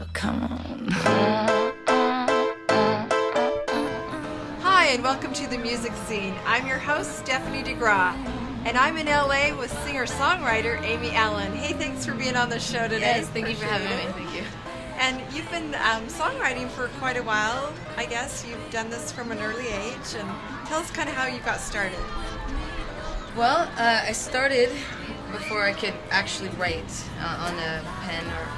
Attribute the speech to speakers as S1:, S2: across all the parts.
S1: Oh, come on.
S2: Hi, and welcome to the Music Scene. I'm your host, Stephanie DeGraw, and I'm in LA with singer-songwriter Aimee Allen. Hey, thanks for being on the show today.
S1: Yes, thank you for having me. Thank you.
S2: And you've been songwriting for quite a while, I guess. You've done this from an early age, and tell us kind of how you got started.
S1: Well, I started before I could actually write on a pen or,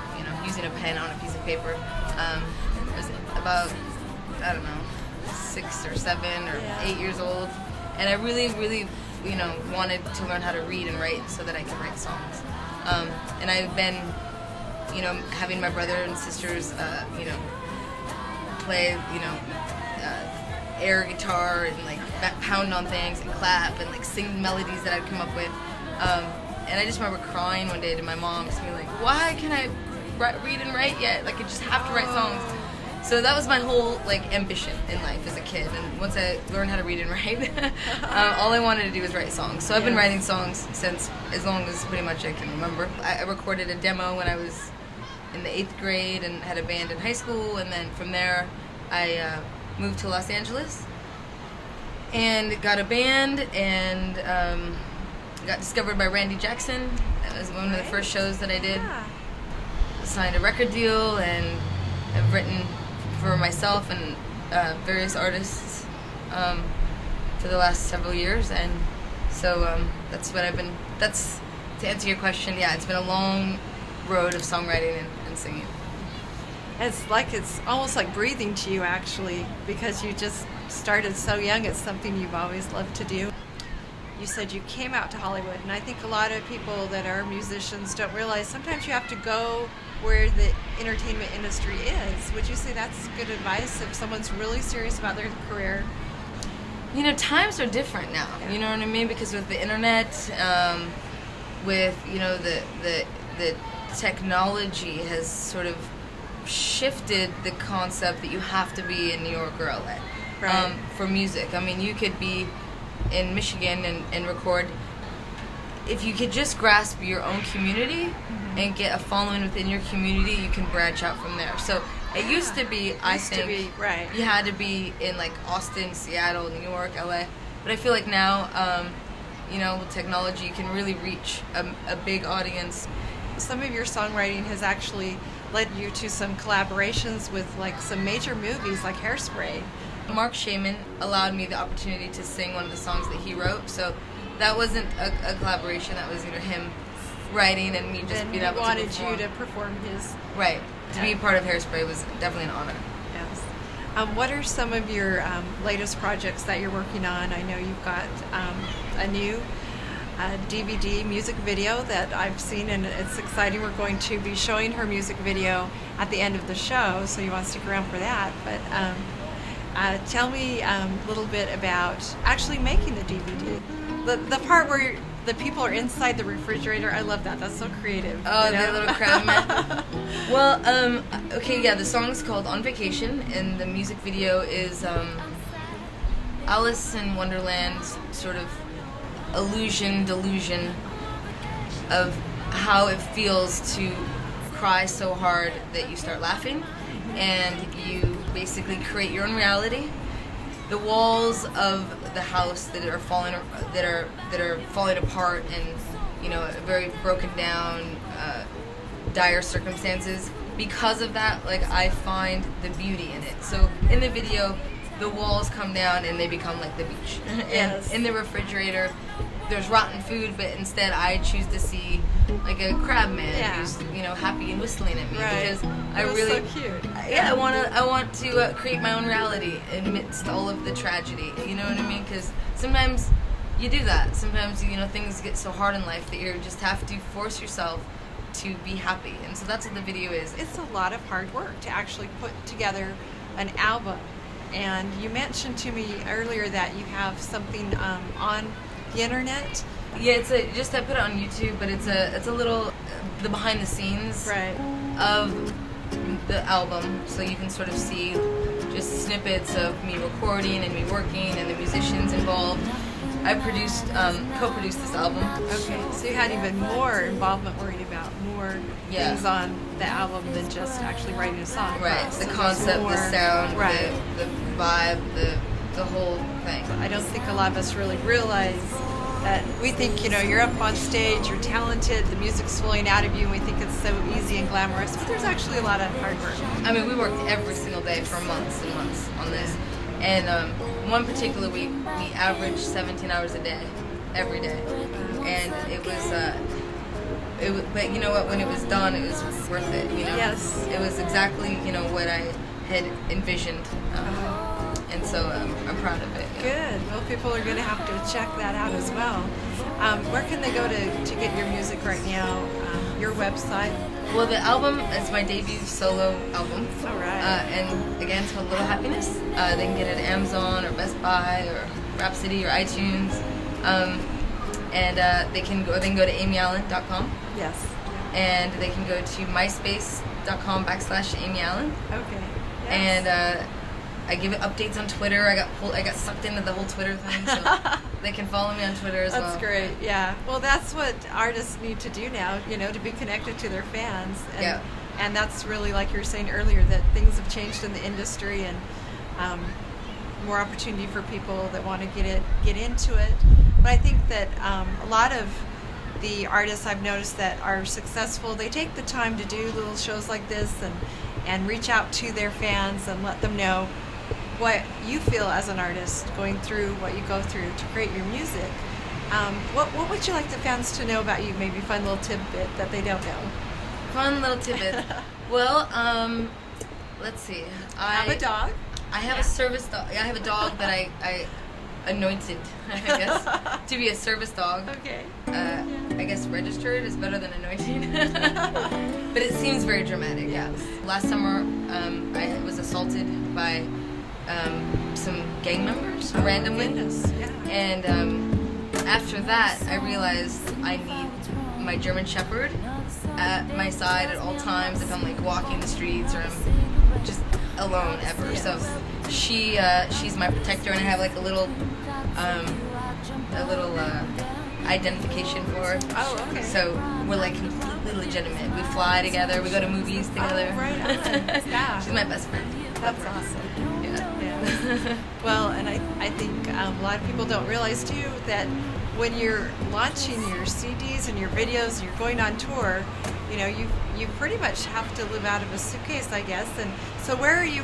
S1: using a pen on a piece of paper. I was about, 6 or 7 or 8 years old. And I really, wanted to learn how to read and write so that I could write songs. And I've been, having my brother and sisters, play, air guitar and pound on things and clap and sing melodies that I'd come up with. And I just remember crying one day to my mom, just being like, why can't I read and write yet? I just have to write songs. So that was my whole ambition in life as a kid. And once I learned how to read and write, all I wanted to do was write songs. So I've been writing songs since as long as pretty much I can remember. I recorded a demo when I was in the 8th grade and had a band in high school. And then from there, I moved to Los Angeles and got a band and got discovered by Randy Jackson. That was one of the first shows that I did. Signed a record deal and I've written for myself and various artists for the last several years, and so that's what I've been. That's to answer your question. Yeah, it's been a long road of songwriting and singing.
S2: It's almost like breathing to you, actually, because you just started so young. It's something you've always loved to do. You said you came out to Hollywood, and I think a lot of people that are musicians don't realize sometimes you have to go where the entertainment industry is. Would you say that's good advice if someone's really serious about their career?
S1: Times are different now. Yeah. You know what I mean? Because with the internet, with the technology has sort of shifted the concept that you have to be in New York or LA for music. I mean, you could be in Michigan and record. If you could just grasp your own community and get a following within your community, you can branch out from there. So it used to be, I think, you had to be in Austin, Seattle, New York, LA. But I feel like now, with technology, you can really reach a big audience.
S2: Some of your songwriting has actually led you to some collaborations with some major movies like Hairspray.
S1: Mark Shaman allowed me the opportunity to sing one of the songs that he wrote, so that wasn't a collaboration. That was him writing and me just being able to perform.
S2: He wanted you to perform his...
S1: Right. To be part of Hairspray was definitely an honor.
S2: Yes. What are some of your latest projects that you're working on? I know you've got a new DVD music video that I've seen, and it's exciting. We're going to be showing her music video at the end of the show, so you want to stick around for that. But tell me a little bit about actually making the DVD. The part where the people are inside the refrigerator, I love that. That's so creative.
S1: Oh, the little crab man. Well, the song's called On Vacation, and the music video is Alice in Wonderland's sort of delusion of how it feels to cry so hard that you start laughing, and you basically create your own reality. The walls of the house that are falling apart and very broken down, dire circumstances. Because of that, I find the beauty in it. So in the video, the walls come down and they become like the beach. And in the refrigerator, there's rotten food, but instead I choose to see a crab man who's happy and whistling at me because I really
S2: so cute.
S1: I want to create my own reality amidst all of the tragedy. You know what I mean? Because sometimes you do that. Sometimes things get so hard in life that you just have to force yourself to be happy, and so that's what the video is.
S2: It's a lot of hard work to actually put together an album. And you mentioned to me earlier that you have something on the internet.
S1: Yeah, I put it on YouTube, but it's a little the behind the scenes of the album, so you can sort of see just snippets of me recording and me working and the musicians involved. I produced, co-produced this album.
S2: Okay, so you had even more involvement, worried about more things on the album than just actually writing a song.
S1: Right,
S2: So
S1: the
S2: there's
S1: concept,
S2: more,
S1: the sound,
S2: right.
S1: the vibe, the whole thing.
S2: I don't think a lot of us really realize that. We think, you're up on stage, you're talented, the music's flowing out of you, and we think it's so easy and glamorous, but there's actually a lot of hard work.
S1: I mean, we worked every single day for months and months on this. And one particular week, we averaged 17 hours a day, every day. And it was, but you know what, when it was done, it was worth it,
S2: Yes.
S1: It was exactly, what I had envisioned. And so I'm proud of it.
S2: Good. Well, people are going to have to check that out as well. Where can they go to get your music right now? Your website?
S1: Well, the album is my debut solo album.
S2: All right.
S1: And again, it's called Little Happiness. They can get it at Amazon or Best Buy or Rhapsody or iTunes. And they can go to aimeeallen.com.
S2: Yes.
S1: And they can go to myspace.com/AimmeeAllen.
S2: Okay. Yes.
S1: And I give it updates on Twitter. I got sucked into the whole Twitter thing, so they can follow me on Twitter as well.
S2: That's great. Yeah. Well, that's what artists need to do now, to be connected to their fans. And, and that's really, like you were saying earlier, that things have changed in the industry, and more opportunity for people that want to get into it. But I think that a lot of the artists I've noticed that are successful, they take the time to do little shows like this and reach out to their fans and let them know what you feel as an artist going through what you go through to create your music. What would you like the fans to know about you? Maybe a fun little tidbit that they don't know.
S1: Fun little tidbit. Well, let's see.
S2: I have a dog.
S1: I have a service dog. I have a dog that I anointed, I guess, to be a service dog.
S2: Okay.
S1: I guess registered is better than anointed. But it seems very dramatic.
S2: Yes.
S1: Last summer, I was assaulted by some gang members randomly.
S2: Goodness. Yeah.
S1: And after that, I realized I need my German Shepherd at my side at all times if I'm like walking the streets or I'm just alone ever.
S2: Yes.
S1: So she's my protector, and I have like a little identification for her.
S2: Oh, okay.
S1: So we're like completely legitimate. We fly together. We go to movies together.
S2: Oh, right on. Yeah.
S1: She's my best friend.
S2: That's awesome.
S1: Yeah.
S2: Well, and I think a lot of people don't realize too that when you're launching your CDs and your videos and you're going on tour, you pretty much have to live out of a suitcase, I guess. And so where are you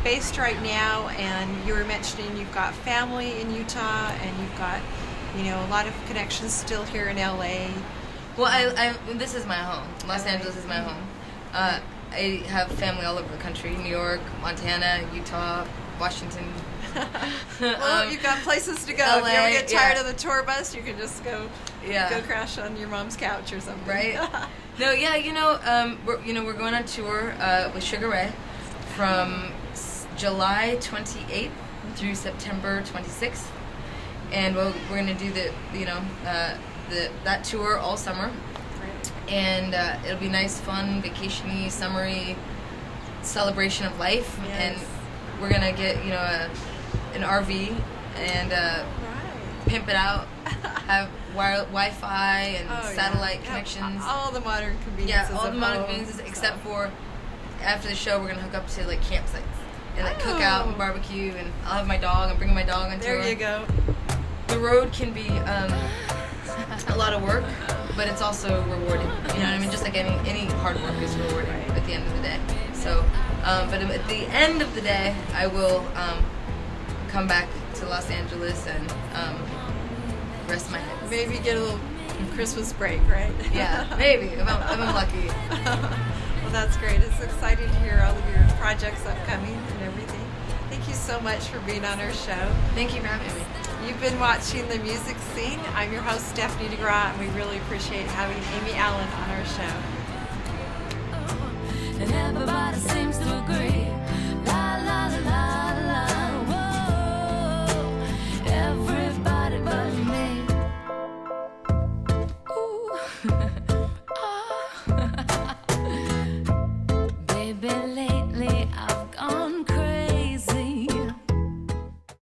S2: based right now? And you were mentioning you've got family in Utah and you've got a lot of connections still here in LA.
S1: Well, this is my home. Los Angeles is my home. I have family all over the country: New York, Montana, Utah, Washington.
S2: Well, you've got places to go.
S1: LA,
S2: if you ever get tired of the tour bus, you can just go crash on your mom's couch or something.
S1: Right? No, yeah, we're going on tour with Sugar Ray from July 28th through September 26th, and we're going to do that tour all summer. And it'll be nice, fun, vacation-y, summery celebration of life.
S2: Yes.
S1: And we're gonna get an RV and pimp it out, have Wi-Fi and satellite connections.
S2: All the modern conveniences.
S1: Yeah, all the modern
S2: home,
S1: conveniences except for after the show we're gonna hook up to like campsites and like cook out and barbecue, and I'll have my dog. I'm bringing my dog on tour.
S2: There you go.
S1: The road can be a lot of work, but it's also rewarding. You know what I mean? Just like any hard work is rewarding at the end of the day. So, but at the end of the day, I will come back to Los Angeles and rest my head.
S2: Maybe get a little Christmas break, right?
S1: Yeah, maybe if I'm lucky.
S2: Well, that's great. It's exciting to hear all of your projects upcoming and everything. Thank you so much for being on our show.
S1: Thank you for having me.
S2: You've been watching The Music Scene. I'm your host, Stephanie DeGraw, and we really appreciate having Aimee Allen on our show.
S3: And everybody seems to agree.